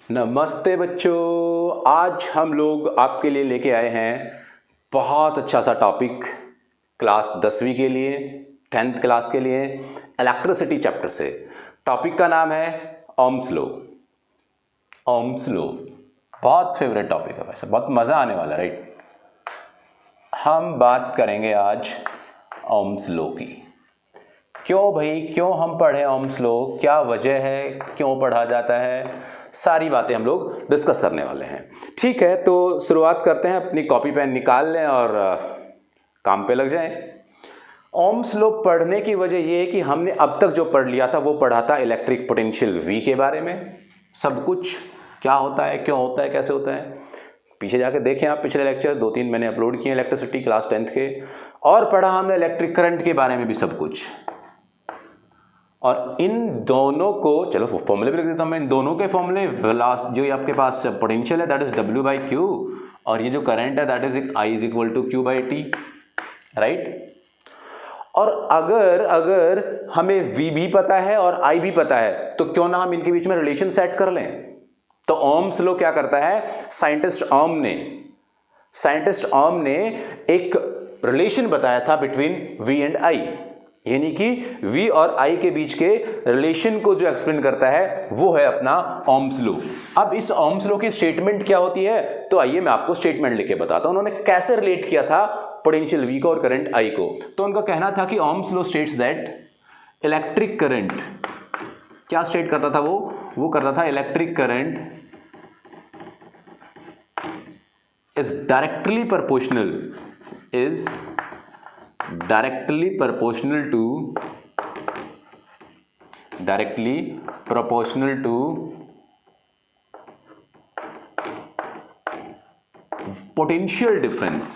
नमस्ते बच्चों, आज हम लोग आपके लिए लेके आए हैं बहुत अच्छा सा टॉपिक क्लास 10वीं के लिए, 10th क्लास के लिए, इलेक्ट्रिसिटी चैप्टर से। टॉपिक का नाम है ओम्स लॉ। ओम्स लॉ बहुत फेवरेट टॉपिक है, वैसे बहुत मज़ा आने वाला है, राइट। हम बात करेंगे आज ओम्स लॉ की। क्यों भाई, क्यों हम पढ़े ओम्स लॉ, क्या वजह है, क्यों पढ़ा जाता है, सारी बातें हम लोग डिस्कस करने वाले हैं। ठीक है, तो शुरुआत करते हैं। अपनी कॉपी पेन निकाल लें और काम पे लग जाएं। ओम्स लॉ पढ़ने की वजह यह है कि हमने अब तक जो पढ़ लिया था वो पढ़ा था इलेक्ट्रिक पोटेंशियल V के बारे में, सब कुछ क्या होता है, क्यों होता है, कैसे होता है। पीछे जाके देखें आप, पिछले लेक्चर 2-3 मैंने अपलोड किए इलेक्ट्रिसिटी क्लास 10th के, और पढ़ा हमने इलेक्ट्रिक करंट के बारे में भी सब कुछ। और इन दोनों को, चलो फॉर्मूले भी लिख देता हूं मैं, इन दोनों के फॉर्मूले, जो ये आपके पास पोटेंशियल है दैट इज W/Q, और ये जो करंट है that is I is equal to Q/T, right. और अगर हमें V भी पता है और I भी पता है तो क्यों ना हम इनके बीच में रिलेशन सेट कर लें। तो ओम्स लॉ क्या करता है, साइंटिस्ट ओम ने एक रिलेशन बताया था बिटवीन V एंड I, यानी कि V और I के बीच के रिलेशन को जो एक्सप्लेन करता है वो है अपना ओम्स लॉ। अब इस ओम्स लॉ की स्टेटमेंट क्या होती है, तो आइए मैं आपको स्टेटमेंट लिख के बताता हूं। उन्होंने कैसे रिलेट किया था पोटेंशियल V को और करंट I को। तो उनका कहना था कि Ohm's law states that electric current, क्या स्टेट करता था वो करता था electric current is directly proportional to potential difference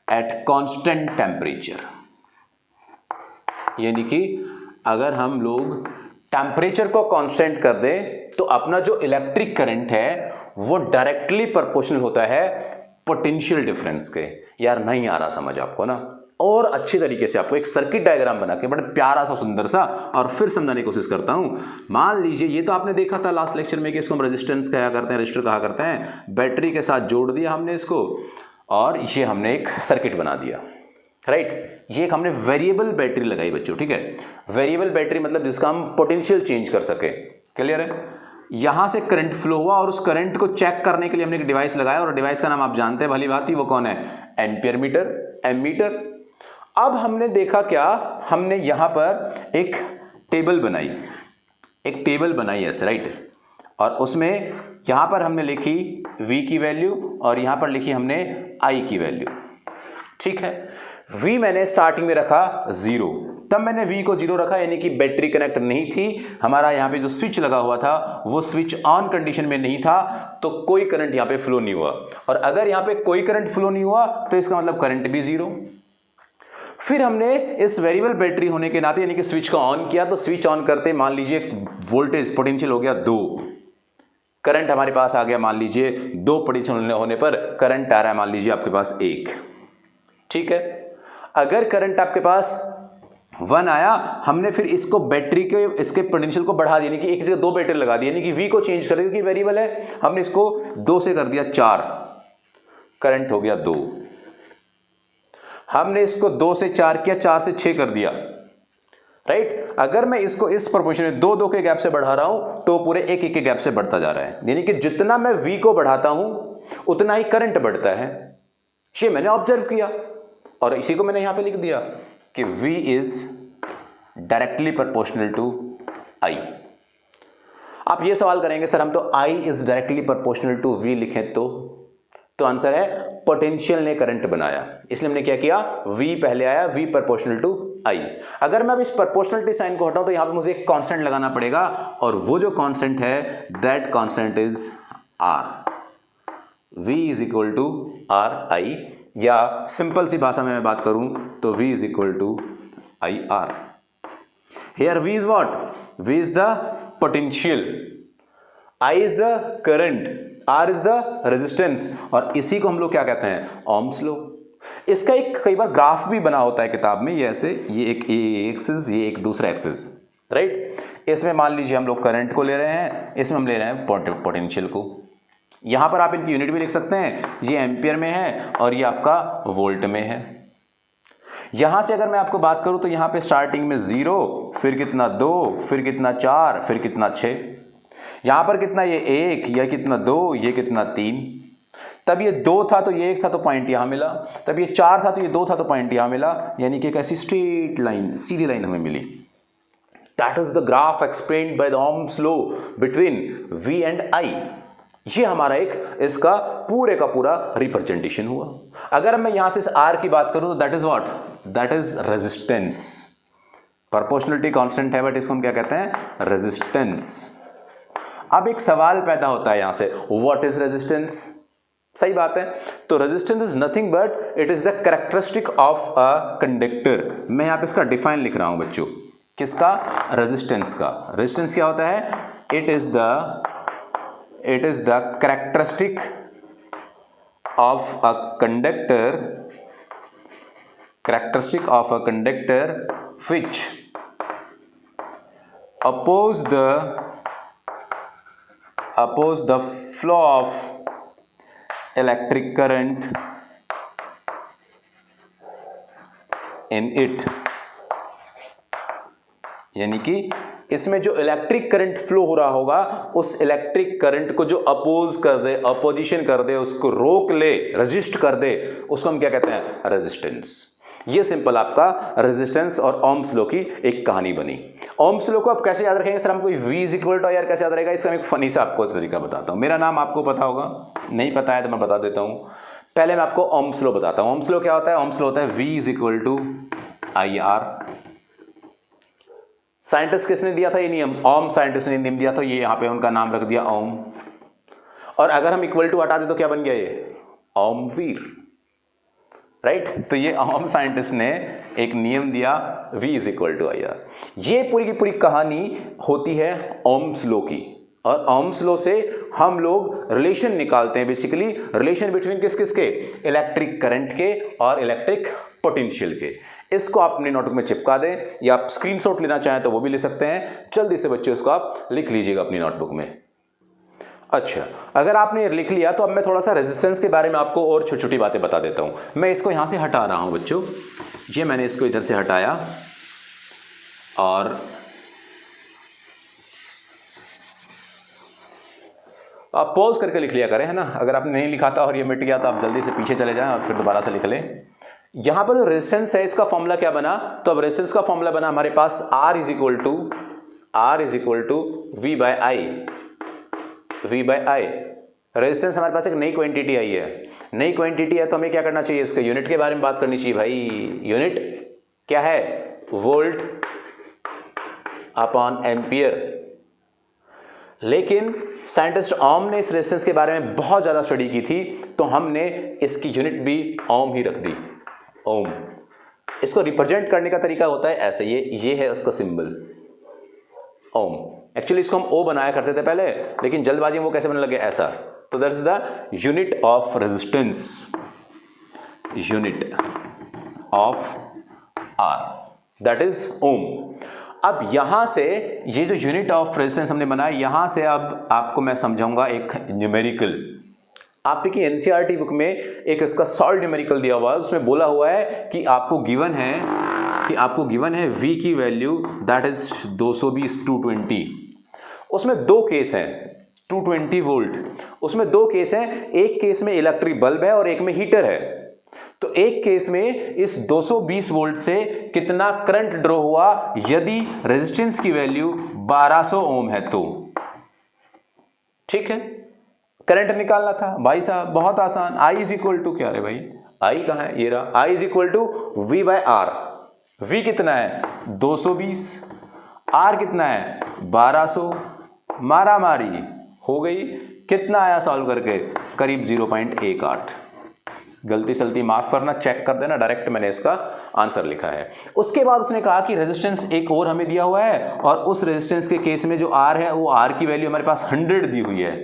at constant temperature। यानी कि अगर हम लोग टेम्परेचर को कांस्टेंट कर दें तो अपना जो इलेक्ट्रिक करंट है वो डायरेक्टली प्रोपोर्शनल होता है पोटेंशियल डिफरेंस के। यार नहीं आ रहा समझ आपको ना, और अच्छी तरीके से आपको एक सर्किट डायग्राम बना के बड़ा प्यारा सा सुंदर सा और फिर समझाने की कोशिश करता हूं। मान लीजिए ये तो आपने देखा था लास्ट लेक्चर में कि इसको हम रेजिस्टेंस कहा करते हैं, रजिस्टर कहा करते हैं। बैटरी के साथ जोड़ दिया हमने इसको और ये हमने एक सर्किट बना दिया, राइट। ये एक हमने वेरिएबल बैटरी लगाई बच्चों, ठीक है। वेरिएबल बैटरी मतलब जिसका हम पोटेंशियल चेंज कर सके, क्लियर है। यहां से करंट फ्लो हुआ और उस करंट को चेक करने के लिए हमने एक डिवाइस लगाया, और डिवाइस का नाम आप जानते हैं भली भांति, वो कौन है, एम्पियर मीटर, एमीटर। अब हमने देखा क्या, हमने यहां पर एक टेबल बनाई ऐसे, राइट। और उसमें यहां पर हमने लिखी V की वैल्यू और यहां पर लिखी हमने I की वैल्यू, ठीक है। V मैंने स्टार्टिंग में रखा 0, तब मैंने V को 0 रखा, यानी कि बैटरी कनेक्ट नहीं थी। हमारा यहाँ पे जो स्विच लगा हुआ था वो स्विच ऑन कंडीशन में नहीं था, तो कोई करंट यहाँ पे फ्लो नहीं हुआ। और अगर यहाँ पे कोई करंट फ्लो नहीं हुआ तो इसका मतलब करंट भी 0। फिर हमने इस वेरिएबल बैटरी होने के नाते यानी कि स्विच को ऑन किया, तो स्विच ऑन करते मान लीजिए वोल्टेज पोटेंशियल हो गया 2, करंट हमारे पास आ गया मान लीजिए 2 पोटेंशियल होने पर करंट आ रहा है मान लीजिए आपके पास 1, ठीक है। अगर करंट आपके पास 1 आया, हमने फिर इसको बैटरी के इसके पोटेंशियल को बढ़ा दिया, यानी कि एक जगह 2 बैटरी लगा दी, यानी कि V को चेंज कर दिया क्योंकि वेरिएबल है। हमने इसको 2 से कर दिया 4, करंट हो गया 2। हमने इसको 2 से 4 किया, 4 से 6 कर दिया, राइट। अगर मैं इसको इस प्रोपोर्शन में 2-2 के गैप से बढ़ा रहा हूं तो पूरे 1-1 के गैप से बढ़ता जा रहा है, यानी कि जितना मैं V को बढ़ाता हूं उतना ही करंट बढ़ता है। ये मैंने ऑब्जर्व किया और इसी को मैंने यहां पे लिख दिया कि V is directly proportional to I। आप ये सवाल करेंगे सर हम तो I is directly proportional to V लिखें तो आंसर है पोटेंशियल ने करंट बनाया, इसलिए हमने क्या किया, V पहले आया, V प्रोपोर्शनल टू I। अगर मैं अब इस प्रोपोर्शनलिटी साइन को हटाऊं तो यहां पे मुझे एक कांस्टेंट लगाना पड़ेगा, और वो जो कांस्टेंट है that constant is R। V is equal to RI, या सिंपल सी भाषा में मैं बात करूं तो V is equal to IR। Here V is what, V is the potential, I is the current, R is the resistance, और इसी को हम लोग क्या कहते हैं, ओम्स लॉ। इसका एक कई बार ग्राफ भी बना होता है किताब में, ये ऐसे, ये एक एक्सिस, ये एक दूसरा एक्सिस, राइट। इसमें मान लीजिए हम लोग करंट को ले रहे हैं, इसमें हम ले रहे हैं पोटेंशियल को। यहां पर आप इनकी यूनिट भी लिख सकते हैं, ये एम्पियर में है और ये आपका वोल्ट में है। यहां से अगर मैं आपको बात करूं तो यहां पे स्टार्टिंग में 0, फिर कितना 2, फिर कितना 4, फिर कितना 6, यहां पर कितना ये 1, यह कितना 2, ये कितना 3, तब ये 2 था तो ये 1 था तो पॉइंट यहां मिला, तब ये 4 था तो ये 2 था तो पॉइंट यहां मिला, यानी कि एक ऐसी स्ट्रेट लाइन, सीधी लाइन हमें मिली। That is the graph explained by the Ohm's law between V and I। ये हमारा एक इसका पूरे का पूरा रिप्रेजेंटेशन हुआ। अगर मैं यहां से इस R की बात करूं तो that is what, that is resistance. Proportionality constant है बट इसको हम क्या कहते हैं, रेजिस्टेंस। अब एक सवाल पैदा होता है यहां से, व्हाट इज रेजिस्टेंस? सही बात है, तो resistance is nothing but it is the characteristic of a conductor. मैं यहां पे इसका डिफाइन लिख रहा हूं बच्चों, किसका, रेजिस्टेंस का। रेजिस्टेंस क्या होता है, it is the characteristic of a conductor, which oppose the flow of electric current in it। यानी कि इसमें जो इलेक्ट्रिक करंट फ्लो हो रहा होगा, उस इलेक्ट्रिक करंट को जो अपोज कर दे, अपोजिशन कर दे, उसको रोक ले, रेजिस्ट कर दे, उसको हम क्या कहते हैं, रेजिस्टेंस। ये सिंपल आपका रेजिस्टेंस और ओम्स लॉ की एक कहानी बनी। ओम्स लॉ को आप कैसे याद रखेंगे सर, हमको V is equal to IR कैसे याद रहेगा, इसका मैं एक फनी सा आपको तरीका बताता हूँ। मेरा नाम आपको पता होगा, नहीं पता है तो मैं बता देता हूँ। पहले मैं आपको ओम्स लॉ बताता हूँ। ओम्स लॉ क्या होता है, ओम्स लॉ होता है V is equal to IR। Scientist किसने दिया था ये नियम, ओम साइंटिस्ट ने नियम दिया था, ये यहां पे उनका नाम रख दिया ओम। और अगर हम इक्वल टू हटा दे तो क्या बन गया, ये ओमवीर, राइट। तो ये ओम साइंटिस्ट ने एक नियम दिया, V is equal to IR। ये पूरी की पूरी कहानी होती है ओम्स लॉ की, और ओम्स लॉ से हम लोग रिलेशन निकालते हैं, बेसिकली रिलेशन बिटवीन किस किस के, इलेक्ट्रिक करंट के और इलेक्ट्रिक पोटेंशियल के। इसको आप अपने नोटबुक में चिपका दें, या आप स्क्रीनशॉट लेना चाहें तो वो भी ले सकते हैं। जल्दी से बच्चों इसको आप लिख लीजिएगा अपनी नोटबुक में। अच्छा, अगर आपने लिख लिया तो अब मैं थोड़ा सा रेजिस्टेंस के बारे में आपको और छोटी छोटी बातें बता देता हूं। मैं इसको यहां से हटा रहा हूं बच्चों, ये मैंने इसको इधर से हटाया, और आप पॉज करके लिख लिया करें, है ना। अगर आपने नहीं लिखा था और ये मिट गया तो आप जल्दी से पीछे चले जाएं और फिर दोबारा से लिख लें। यहां पर जो रेजिस्टेंस है, इसका फॉर्मूला क्या बना, तो अब रेजिस्टेंस का फॉर्मूला बना हमारे पास R is equal to V by I। Resistance हमारे पास एक नई क्वांटिटी आई है, नई क्वांटिटी है तो हमें क्या करना चाहिए, इसके यूनिट के बारे में बात करनी चाहिए भाई। यूनिट क्या है, वोल्ट अपॉन एम्पियर। लेकिन साइंटिस्ट ओम ने इस रेजिस्टेंस के बारे में बहुत ज़्यादा स्टडी की थी, तो हमने इसकी यूनिट भी ओम ही रख दी, ओम। इसको रिप्रेजेंट करने का तरीका होता है ऐसे, ये है उसका सिंबल ओम। एक्चुअली इसको हम O बनाया करते थे पहले, लेकिन जल्दबाजी में वो कैसे बनने लगे, ऐसा। तो that is the unit of resistance, unit of R, that is ohm. अब यहां से ये जो यूनिट ऑफ रेजिस्टेंस हमने बनाया, यहां से अब आपको मैं समझाऊंगा एक न्यूमेरिकल। आपकी एनसीईआरटी बुक में एक इसका सॉल्व न्यूमेरिकल दिया हुआ है, उसमें बोला हुआ है कि आपको गिवन है V की वैल्यू दैट इज 220 220। उसमें दो केस हैं, 220 वोल्ट, उसमें दो केस हैं। एक केस में इलेक्ट्रिक बल्ब है और एक में हीटर है। तो एक केस में इस 220 वोल्ट से कितना करंट ड्रॉ हुआ, यदि रेजिस्टेंस की वैल्यू 1200 ओम है तो। ठीक है, करंट निकालना था भाई साहब, बहुत आसान। I इज इक्वल टू क्या, रे भाई I कहां है, ये रहा। I is equal to V by R। V कितना है 220, R कितना है 1200, मारा मारी हो गई। कितना आया सॉल्व करके, करीब 0.18। गलती सलती माफ करना, चेक कर देना, डायरेक्ट मैंने इसका आंसर लिखा है। उसके बाद उसने कहा कि रेजिस्टेंस एक और हमें दिया हुआ है, और उस रेजिस्टेंस के केस में जो R है, वो R की वैल्यू हमारे पास 100 दी हुई है,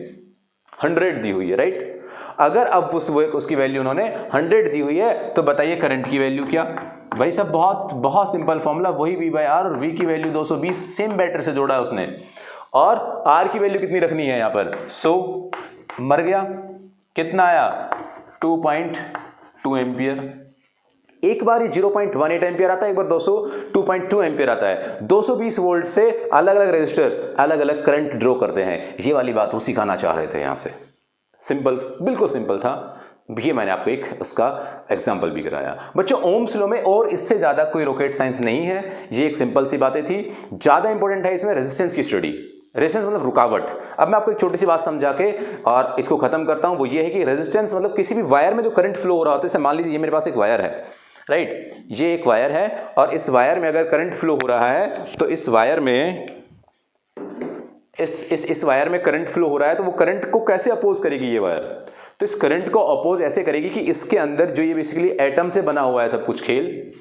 100 दी हुई है, राइट। अगर अब उसकी वैल्यू उन्होंने 100 दी हुई है, तो बताइए करंट की वैल्यू क्या, भाई सब बहुत बहुत सिंपल फॉर्मूला, वही V बाई आर और V की वैल्यू 220 सेम बैटरी से जोड़ा है उसने, और R की वैल्यू कितनी रखनी है यहाँ पर, 100 मर गया, कितना आया 2.2 एम्पियर। एक बार ये 0.18 एम्पियर आता है, एक बार 2.2 एम्पियर आता है। 220 वोल्ट से अलग अलग रजिस्टर अलग अलग करंट ड्रॉ करते हैं, ये वाली बात वो सिखाना चाह रहे थे यहाँ से। सिंपल, बिल्कुल सिंपल था, ये मैंने आपको एक उसका एग्जाम्पल भी कराया। बच्चों ओम्स लॉ में और इससे ज़्यादा कोई रॉकेट साइंस नहीं है, ये एक सिंपल सी बातें थी। ज़्यादा इंपॉर्टेंट है इसमें रेजिस्टेंस की स्टडी। रेजिस्टेंस मतलब रुकावट। अब मैं आपको एक छोटी सी बात समझा के और इसको खत्म करता हूँ, वो ये है कि रेजिस्टेंस मतलब किसी भी वायर में जो करंट फ्लो हो रहा होता है, जैसे मान लीजिए ये मेरे पास एक वायर है, राइट, ये एक वायर है और इस वायर में अगर करंट फ्लो हो रहा है तो इस वायर में इस वायर में करंट फ्लो हो रहा है, तो वो करंट को कैसे अपोज करेगी ये वायर, तो इस करंट को अपोज ऐसे करेगी कि इसके अंदर जो ये बेसिकली एटम से बना हुआ है सब कुछ खेल,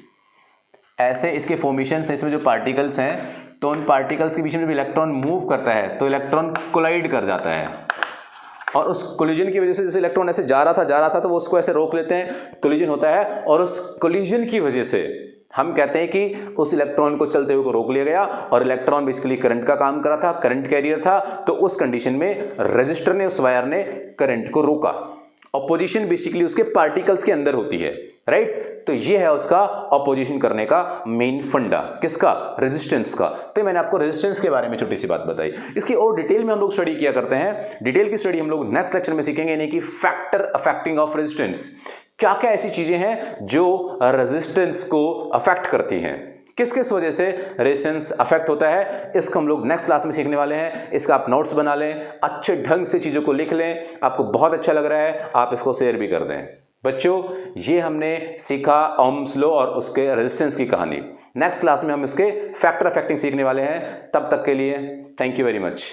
ऐसे इसके फॉर्मेशन से, इसमें जो पार्टिकल्स हैं, तो उन पार्टिकल्स के बीच में जब इलेक्ट्रॉन मूव करता है तो इलेक्ट्रॉन कोलाइड कर जाता है, और उस कोलिजन की वजह से जैसे इलेक्ट्रॉन ऐसे जा रहा था तो वो उसको ऐसे रोक लेते हैं, कोलिजन होता है, और उस कोलिजन की वजह से हम कहते हैं कि उस इलेक्ट्रॉन को चलते हुए को रोक लिया गया, और इलेक्ट्रॉन बेसिकली करंट का काम कर रहा था, करंट कैरियर था, तो उस कंडीशन में रेजिस्टर ने, उस वायर ने करंट को रोका। अपोजिशन बेसिकली उसके पार्टिकल्स के अंदर होती है, राइट, तो ये है उसका अपोजिशन करने का मेन फंडा, किसका, रेजिस्टेंस का। तो मैंने आपको रेजिस्टेंस के बारे में छोटी सी बात बताई, इसकी और डिटेल में हम लोग स्टडी किया करते हैं। डिटेल की स्टडी हम लोग नेक्स्ट लेक्चर में सीखेंगे, यानी कि फैक्टर अफेक्टिंग ऑफ रेजिस्टेंस, क्या क्या ऐसी चीजें हैं जो रेजिस्टेंस को अफेक्ट करती हैं, किस किस वजह से रेजिस्टेंस अफेक्ट होता है, इसको हम लोग नेक्स्ट क्लास में सीखने वाले हैं। इसका आप नोट्स बना लें, अच्छे ढंग से चीज़ों को लिख लें, आपको बहुत अच्छा लग रहा है आप इसको शेयर भी कर दें। बच्चों ये हमने सीखा ओम्स लॉ और उसके रेजिस्टेंस की कहानी। नेक्स्ट क्लास में हम इसके फैक्टर अफेक्टिंग सीखने वाले हैं, तब तक के लिए थैंक यू वेरी मच।